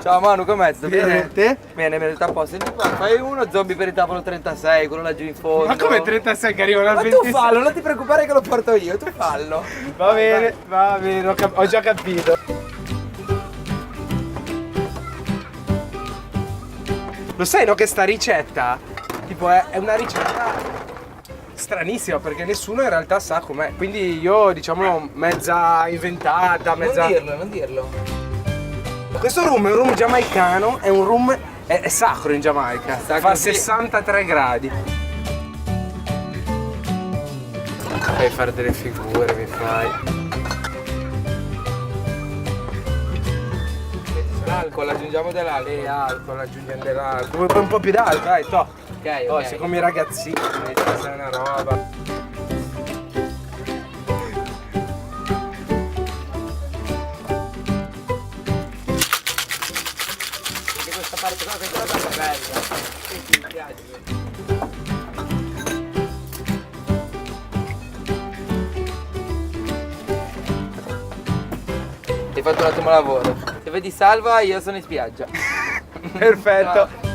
Ciao Manu, com'è? Tutto bene? Te? Bene, tutto a posto. Senti qua, fai uno zombie per il tavolo 36, quello laggiù in fondo. Ma come 36 che arrivano al Ma 26? tu fallo, non ti preoccupare che lo porto io, tu fallo. Va bene, ho già capito. Lo sai, no, che sta ricetta, tipo, è una ricetta stranissima perché nessuno in realtà sa com'è. Quindi io, diciamo, mezza inventata, mezza... Non dirlo. Questo rum è un rum giamaicano, è un rum... è sacro in Giamaica, Sacro, fa sì. 63 gradi. Fai fare delle figure, mi fai. L'alcol, aggiungiamo dell'alcol. Aggiungiamo dell'alcol. Un po' più d'alcol, dai, to. Ok, Oh, ok. sei come i ragazzini, questa è una roba. Perché questa parte qua, questa cosa è bella. Sì, mi piace. Hai fatto un ottimo lavoro. Se vedi Salva, io sono in spiaggia. Perfetto.